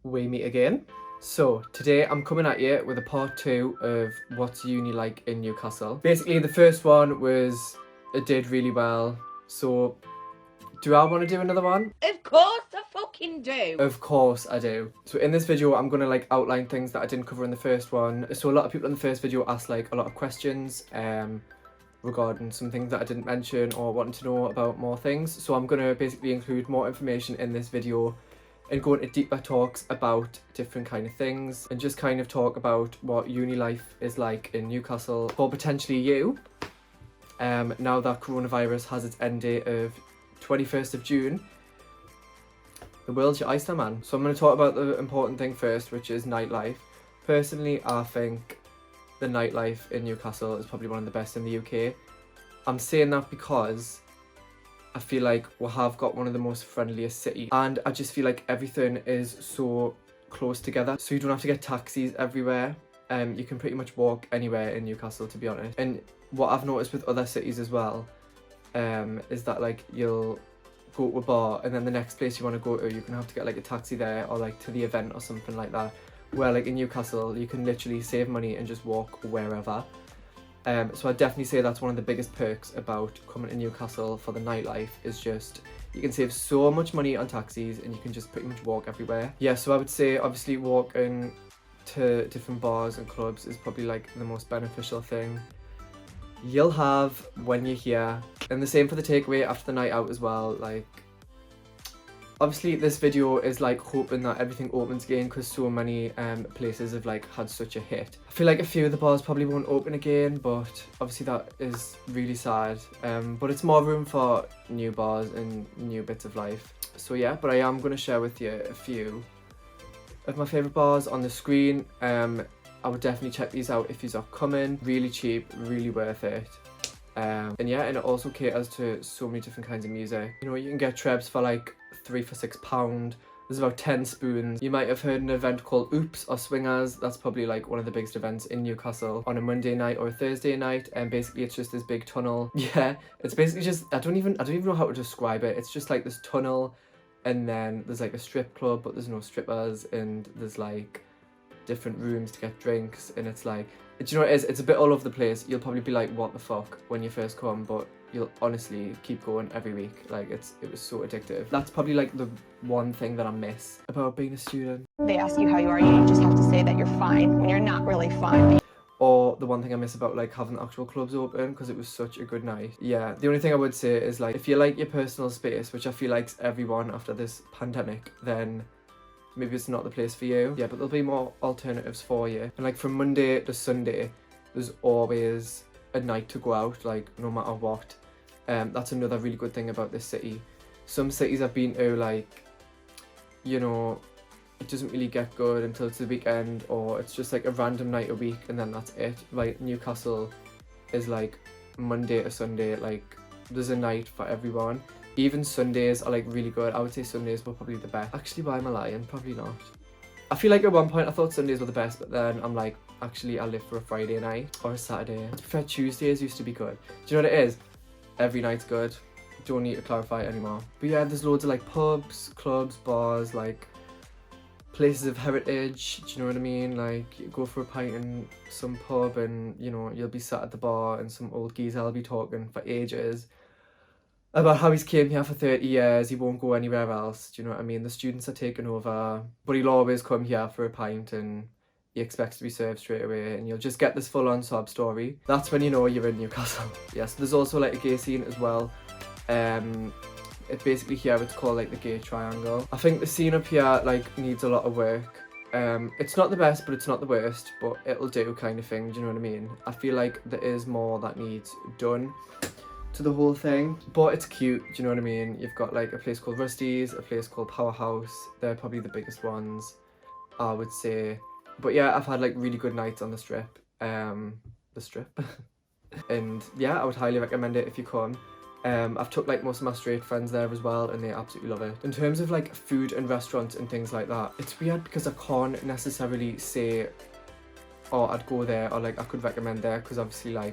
we meet again. So today I'm coming at you with a part 2 of what's uni like in Newcastle. Basically the first one was, it did really well, so do I want to do another one? Of course I fucking do. Of course I do. So in this video I'm going to outline things that I didn't cover in the first one. So a lot of people in the first video asked a lot of questions regarding some things that I didn't mention or wanting to know about more things. So I'm going to basically include more information in this video and go into deeper talks about different kind of things and just kind of talk about what uni life is like in Newcastle for potentially you. Now that coronavirus has its end date of 21st of June, the world's your oyster, man. So I'm going to talk about the important thing first, which is nightlife. Personally, I think the nightlife in Newcastle is probably one of the best in the UK. I'm saying that because I feel like we have got one of the most friendliest cities, and I just feel like everything is so close together, so you don't have to get taxis everywhere. You can pretty much walk anywhere in Newcastle, to be honest. And what I've noticed with other cities as well is that you'll go to a bar and then the next place you want to go to, you're gonna have to get a taxi there or to the event or something like that, where in Newcastle you can literally save money and just walk wherever. So I'd definitely say that's one of the biggest perks about coming to Newcastle for the nightlife, is just you can save so much money on taxis and you can just pretty much walk everywhere. Yeah, so I would say obviously walking to different bars and clubs is probably the most beneficial thing you'll have when you're here. And the same for the takeaway after the night out as well. Obviously this video is hoping that everything opens again, because so many places have had such a hit. I feel like a few of the bars probably won't open again, but obviously that is really sad. But it's more room for new bars and new bits of life. So yeah, but I am going to share with you a few of my favourite bars on the screen. I would definitely check these out if these are coming. Really cheap, really worth it. And yeah, and it also caters to so many different kinds of music. You know, you can get trebs for £3 for £6. There's about 10 spoons. You might have heard an event called Oops or Swingers. That's probably one of the biggest events in Newcastle on a Monday night or a Thursday night. And basically it's just this big tunnel. Yeah, it's basically just, I don't even know how to describe it. It's just this tunnel, and then there's a strip club, but there's no strippers, and there's different rooms to get drinks, and it's do you know what it is? It's a bit all over the place. You'll probably be what the fuck when you first come, but you'll honestly keep going every week. It was so addictive. That's probably the one thing that I miss about being a student. They ask you how you are, you just have to say that you're fine when you're not really fine. Or the one thing I miss about having actual clubs open, because it was such a good night. Yeah, the only thing I would say is if you like your personal space, which I feel likes everyone after this pandemic, then maybe it's not the place for you. Yeah, but there'll be more alternatives for you. And from Monday to Sunday, there's always a night to go out, no matter what. That's another really good thing about this city. Some cities I've been to, you know, it doesn't really get good until it's the weekend, or it's just a random night a week and then that's it. Newcastle is Monday to Sunday, there's a night for everyone. Even Sundays are really good. I would say Sundays were probably the best. Actually, why am I lying? Probably not. I feel at one point I thought Sundays were the best, but then I'm actually I live for a Friday night or a Saturday. I prefer Tuesdays used to be good. Do you know what it is? Every night's good. Don't need to clarify it anymore. But yeah, there's loads of pubs, clubs, bars, places of heritage. Do you know what I mean? You go for a pint in some pub and, you know, you'll be sat at the bar and some old geezer will be talking for ages about how he's came here for 30 years, he won't go anywhere else. Do you know what I mean? The students are taking over, but he'll always come here for a pint and he expects to be served straight away, and you'll just get this full-on sob story. That's when you know you're in Newcastle. Yeah, so there's also a gay scene as well. It's basically here, it's called the gay triangle. I think the scene up here needs a lot of work. It's not the best, but it's not the worst, but it'll do kind of thing. Do you know what I mean? I feel there is more that needs done to the whole thing, but it's cute. Do you know what I mean? You've got a place called Rusty's, a place called Powerhouse. They're probably the biggest ones, I would say. But yeah, I've had really good nights on the strip. And yeah, I would highly recommend it if you come. I've took most of my straight friends there as well, and they absolutely love it. In terms of food and restaurants and things like that, it's weird because I can't necessarily say, oh, I'd go there, or I could recommend there, because obviously I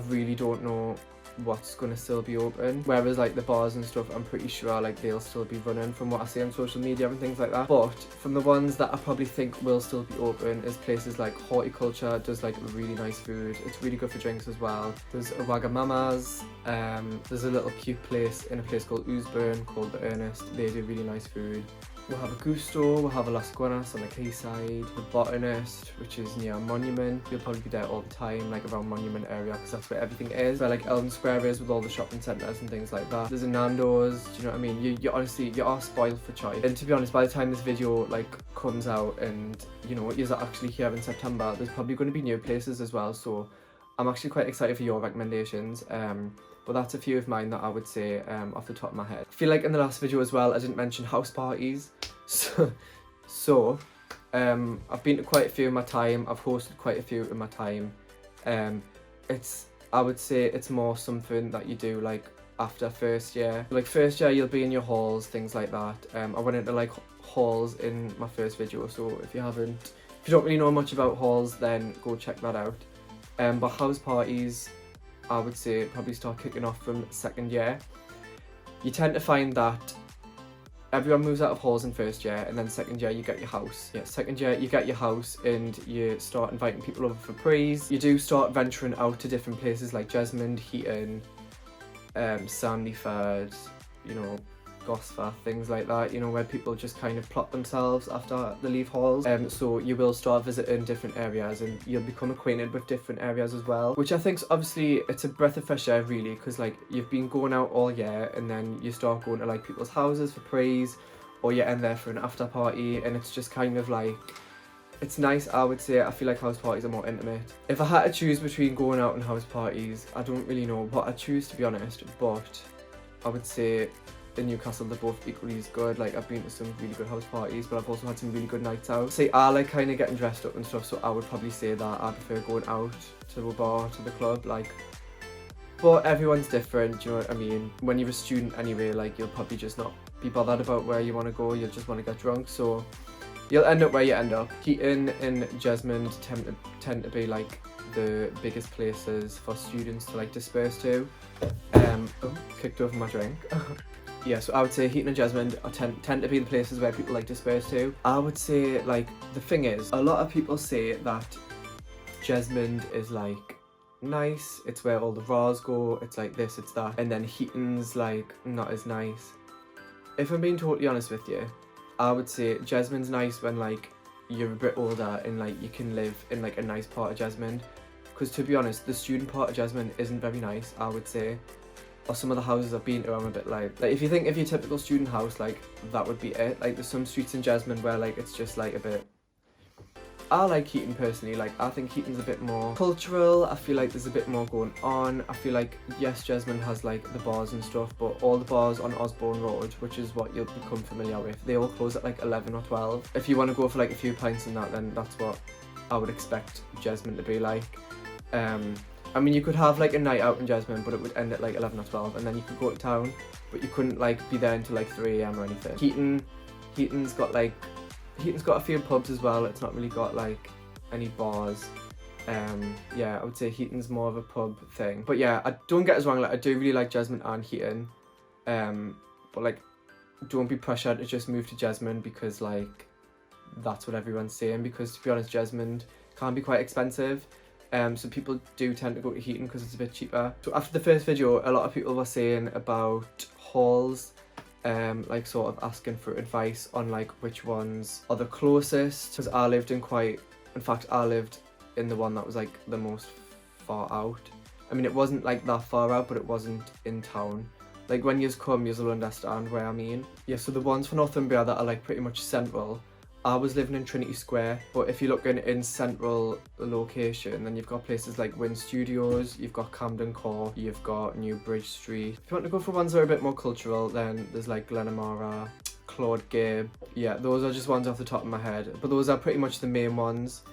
really don't know what's going to still be open, whereas like the bars and stuff, I'm pretty sure like they'll still be running from what I see on social media and things like that. But from the ones that I probably think will still be open is places like Horticulture does like really nice food. It's really good for drinks as well. There's a Wagamama's, there's a little cute place in a place called Oosburn called The Ernest. They do really nice food. We'll have a Gusto, we'll have a Las Guanas on the quayside, the Botanist, which is near Monument. You'll probably be there all the time, like around Monument area, because that's where everything is. Where like Elm Square is with all the shopping centres and things like that. There's a Nando's, do you know what I mean? You honestly, you are spoiled for choice. And to be honest, by the time this video like comes out and you know, you're actually here in September, there's probably going to be new places as well. So I'm actually quite excited for your recommendations. But that's a few of mine that I would say off the top of my head. I feel like in the last video as well, I didn't mention house parties. So I've been to quite a few in my time. I've hosted quite a few in my time. I would say it's more something that you do like after first year. Like first year, you'll be in your halls, things like that. I went into like halls in my first video. So if you don't really know much about halls, then go check that out. But house parties, I would say probably start kicking off from second year. You tend to find that everyone moves out of halls in first year, and then second year you get your house. Yeah, second year you get your house and you start inviting people over for prees. You do start venturing out to different places like Jesmond, Heaton, Sandyford, you know, Gosforth, things like that, you know, where people just kind of plot themselves after they leave halls. So you will start visiting different areas and you'll become acquainted with different areas as well, which I think obviously it's a breath of fresh air really, because like you've been going out all year and then you start going to like people's houses for prees, or you're in there for an after party, and it's just kind of like, it's nice. I would say I feel like house parties are more intimate. If I had to choose between going out and house parties, I don't really know what I'd choose, to be honest, but I would say in Newcastle they're both equally as good. Like I've been to some really good house parties, but I've also had some really good nights out. See, I like kind of getting dressed up and stuff, so I would probably say that I prefer going out to a bar, to the club, like, but everyone's different, do you know what I mean? When you're a student anyway, like you'll probably just not be bothered about where you want to go, you'll just want to get drunk, so you'll end up where you end up. Heaton and Jesmond tend to be like the biggest places for students to like disperse to. Kicked over my drink. Yeah, so I would say Heaton and Jesmond tend to be the places where people like disperse to. I would say, like, the thing is, a lot of people say that Jesmond is like nice, it's where all the raws go, it's like this, it's that, and then Heaton's like not as nice. If I'm being totally honest with you, I would say Jesmond's nice when like you're a bit older and like you can live in like a nice part of Jesmond, because to be honest, the student part of Jesmond isn't very nice, I would say. Or some of the houses I've been to, I'm a bit like if you think of your typical student house, like that would be it. Like there's some streets in Jesmond where like it's just like a bit. I like Heaton personally. Like I think Heaton's a bit more cultural. I feel like there's a bit more going on. I feel like yes, Jesmond has like the bars and stuff, but all the bars on Osborne Road, which is what you'll become familiar with, they all close at like 11 or 12. If you want to go for like a few pints and that, then that's what I would expect Jesmond to be like. I mean, you could have like a night out in Jesmond, but it would end at like 11 or 12, and then you could go to town, but you couldn't like be there until like 3 AM or anything. Heaton's got a few pubs as well. It's not really got like any bars. Yeah, I would say Heaton's more of a pub thing. But yeah, I don't get us wrong, like I do really like Jesmond and Heaton. But like, don't be pressured to just move to Jesmond because like that's what everyone's saying, because to be honest, Jesmond can be quite expensive. So people do tend to go to Heaton because it's a bit cheaper. So after the first video, a lot of people were saying about halls, like sort of asking for advice on like which ones are the closest. Because I lived in the one that was like the most far out. I mean, it wasn't like that far out, but it wasn't in town. Like when yous come, yous will understand where I mean. Yeah, so the ones for Northumbria that are like pretty much central, I was living in Trinity Square, but if you're looking in central location, then you've got places like Wynn Studios, you've got Camden Court, you've got New Bridge Street. If you want to go for ones that are a bit more cultural, then there's like Glenamara, Claude Gibb. Yeah, those are just ones off the top of my head, but those are pretty much the main ones.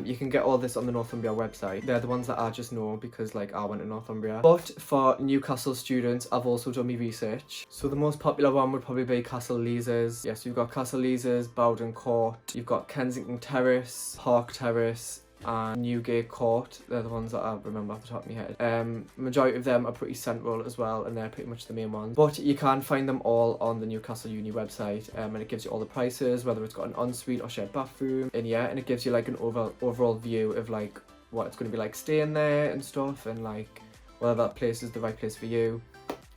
You can get all this on the Northumbria website. They're the ones that I just know because like I went to Northumbria. But for Newcastle students, I've also done my research. So the most popular one would probably be Castle Leazes. Yes, you've got Castle Leazes, Bowden Court, you've got Kensington Terrace, Park Terrace, and Newgate Court. They're the ones that I remember off the top of my head. Majority of them are pretty central as well, and they're pretty much the main ones. But you can find them all on the Newcastle Uni website, and it gives you all the prices, whether it's got an ensuite or shared bathroom, and yeah, and it gives you like an overall view of like what it's going to be like staying there and stuff, and like whether that place is the right place for you.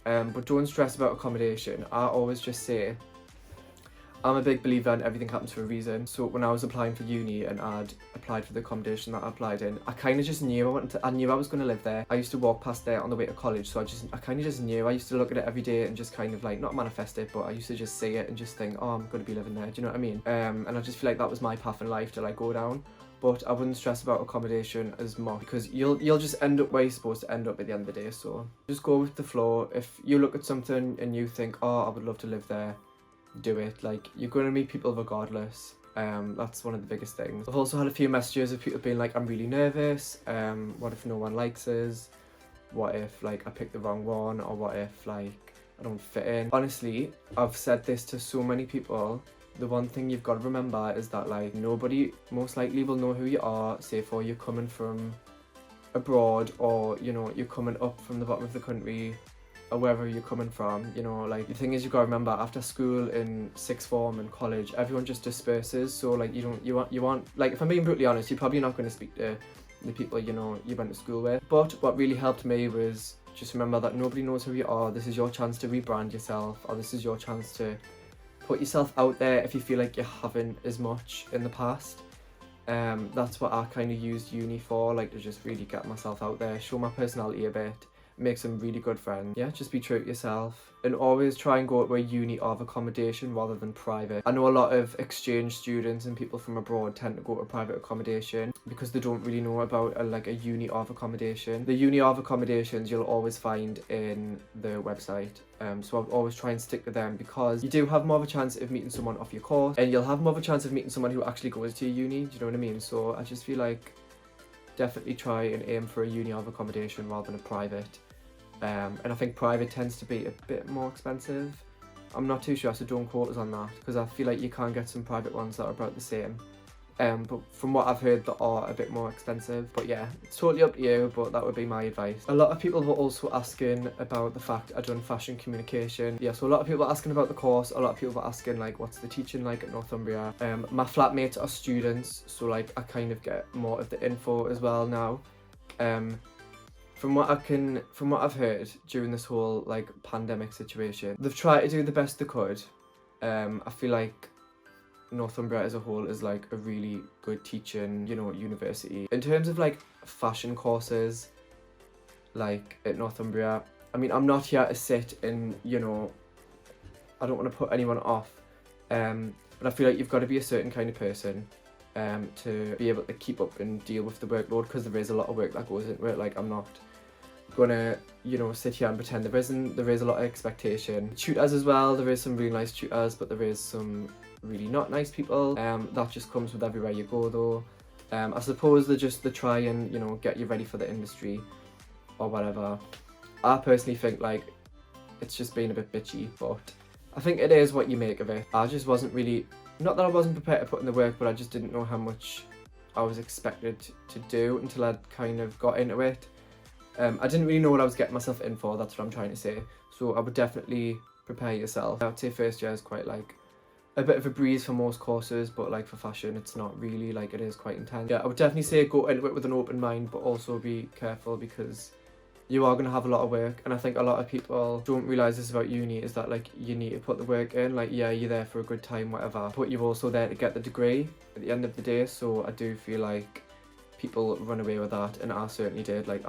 But don't stress about accommodation. I always just say, I'm a big believer in everything happens for a reason. So when I was applying for uni and I'd applied for the accommodation that I applied in, I kind of just knew I knew I was going to live there. I used to walk past there on the way to college, so I kind of just knew. I used to look at it every day and just kind of like, not manifest it, but I used to just see it and just think, oh, I'm going to be living there. Do you know what I mean? And I just feel like that was my path in life to like go down. But I wouldn't stress about accommodation as much, because you'll just end up where you're supposed to end up at the end of the day. So just go with the flow. If you look at something and you think, oh, I would love to live there, do it. Like, you're going to meet people regardless. That's one of the biggest things. I've also had a few messages of people being like, I'm really nervous. What if no one likes us? What if like I pick the wrong one? Or what if like I don't fit in? Honestly, I've said this to so many people. The one thing you've got to remember is that like nobody most likely will know who you are, say for you're coming from abroad, or you know, you're coming up from the bottom of the country, or wherever you're coming from. You know, like the thing is, you've got to remember, after school in sixth form and college, everyone just disperses. So like you want like, if I'm being brutally honest, you're probably not going to speak to the people you know you went to school with. But what really helped me was just remember that nobody knows who you are. This is your chance to rebrand yourself, or this is your chance to put yourself out there if you feel like you haven't as much in the past. That's what I kind of used uni for, like to just really get myself out there, show my personality a bit, make some really good friends. Yeah, just be true to yourself, and always try and go to a uni of accommodation rather than private. I know a lot of exchange students and people from abroad tend to go to private accommodation because they don't really know about a uni of accommodation. The uni of accommodations you'll always find in the website. So I would always try and stick to them, because you do have more of a chance of meeting someone off your course, and you'll have more of a chance of meeting someone who actually goes to your uni. Do you know what I mean? So I just feel like definitely try and aim for a uni of accommodation rather than a private. And I think private tends to be a bit more expensive. I'm not too sure, so don't quote us on that, because I feel like you can get some private ones that are about the same. But from what I've heard, they are a bit more expensive. But yeah, it's totally up to you, but that would be my advice. A lot of people were also asking about the fact I've done fashion communication. Yeah, so a lot of people are asking about the course. A lot of people were asking like, what's the teaching like at Northumbria? My flatmates are students, so like I kind of get more of the info as well now. From what I've heard during this whole like pandemic situation, they've tried to do the best they could. I feel like Northumbria as a whole is like a really good teaching, you know, university. In terms of like fashion courses, like at Northumbria, I mean, I'm not here to sit and, you know, I don't want to put anyone off, but I feel like you've got to be a certain kind of person to be able to keep up and deal with the workload, because there is a lot of work that goes into it. Like, I'm not gonna, you know, sit here and pretend there isn't. There is a lot of expectation. Tutors as well, there is some really nice tutors, but there is some really not nice people. That just comes with everywhere you go though. I suppose they try and, you know, get you ready for the industry or whatever. I personally think like it's just been a bit bitchy, but I think it is what you make of it. I just wasn't really, not that I wasn't prepared to put in the work, but I just didn't know how much I was expected to do until I'd kind of got into it. I didn't really know what I was getting myself in for, that's what I'm trying to say. So I would definitely prepare yourself. I'd say first year is quite like a bit of a breeze for most courses, but like for fashion it's not really, like it is quite intense. Yeah, I would definitely say go into it with an open mind, but also be careful, because you are going to have a lot of work. And I think a lot of people don't realise this about uni, is that like you need to put the work in. Like, yeah, you're there for a good time, whatever, but you're also there to get the degree at the end of the day. So I do feel like people run away with that, and I certainly did. Like,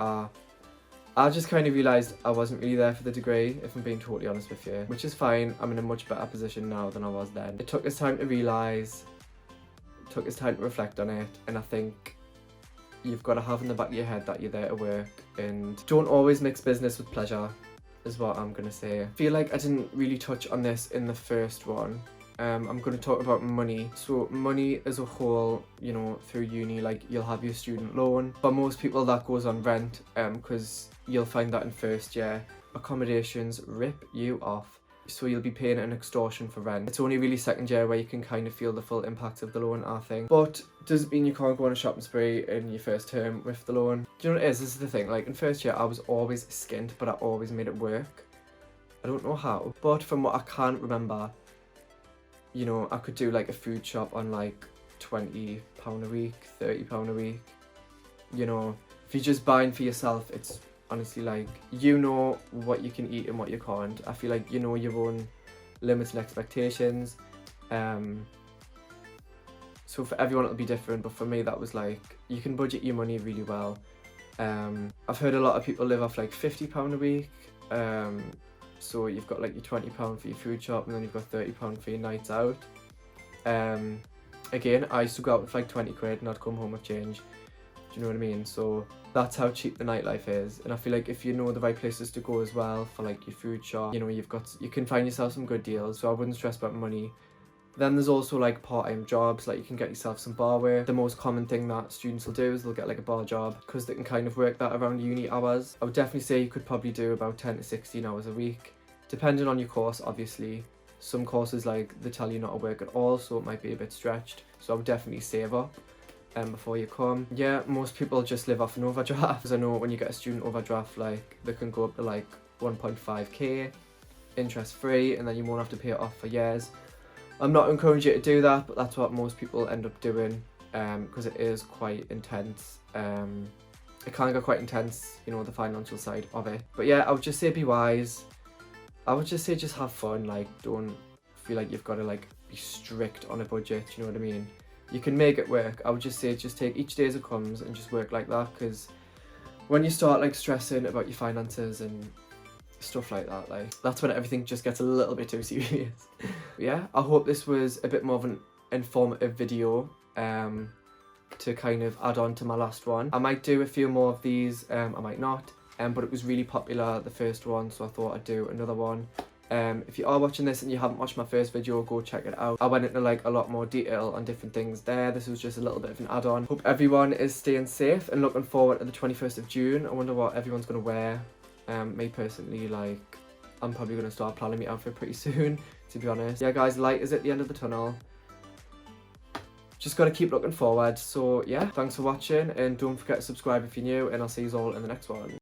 I just kind of realised I wasn't really there for the degree, if I'm being totally honest with you, which is fine. I'm in a much better position now than I was then. It took us time to realise, it took us time to reflect on it, and I think you've got to have in the back of your head that you're there to work, and don't always mix business with pleasure, is what I'm going to say. I feel like I didn't really touch on this in the first one. I'm going to talk about money. So money as a whole, you know, through uni, like you'll have your student loan. For most people that goes on rent, because you'll find that in first year, accommodations rip you off. so you'll be paying an extortion for rent. It's only really second year where you can kind of feel the full impact of the loan, I think. But doesn't mean you can't go on a shopping spree in your first term with the loan. Do you know what it is? This is the thing, like in first year I was always skint, but I always made it work. I don't know how, but from what I can remember, you know, I could do like a food shop on like £20 a week, £30 a week. You know, if you're just buying for yourself, it's honestly like, you know what you can eat and what you can't. I feel like you know your own limits and expectations. So for everyone it'll be different, but for me that was like, you can budget your money really well. I've heard a lot of people live off like £50 a week. So you've got like your £20 for your food shop, and then you've got £30 for your nights out. Again, I used to go out with like 20 quid and I'd come home with change. Do you know what I mean? So that's how cheap the nightlife is. And I feel like if you know the right places to go as well for like your food shop, you know, you can find yourself some good deals. So I wouldn't stress about money. Then there's also like part-time jobs, like you can get yourself some bar work. The most common thing that students will do is they'll get like a bar job because they can kind of work that around uni hours. I would definitely say you could probably do about 10 to 16 hours a week, depending on your course, obviously. Some courses like they tell you not to work at all, so it might be a bit stretched. So I would definitely save up before you come. Yeah, most people just live off an overdraft. Because I know when you get a student overdraft, like they can go up to like 1.5k, interest free, and then you won't have to pay it off for years. I'm not encouraging you to do that, but that's what most people end up doing, because it is quite intense. It can get quite intense, you know, the financial side of it. But yeah, I would just say be wise. I would just say just have fun, like don't feel like you've got to like be strict on a budget, you know what I mean? You can make it work. I would just say just take each day as it comes and just work like that, because when you start like stressing about your finances and stuff like that, like that's when everything just gets a little bit too serious. Yeah, I hope this was a bit more of an informative video to kind of add on to my last one. I might do a few more of these, I might not, but it was really popular, the first one, so I thought I'd do another one. If you are watching this and you haven't watched my first video, go check it out. I went into like a lot more detail on different things there. This was just a little bit of an add-on. Hope everyone is staying safe and looking forward to the 21st of June. I wonder what everyone's going to wear. Me personally, like, I'm probably going to start planning my outfit pretty soon, to be honest. Yeah guys, light is at the end of the tunnel. Just got to keep looking forward. So yeah, thanks for watching, and don't forget to subscribe if you're new, and I'll see you all in the next one.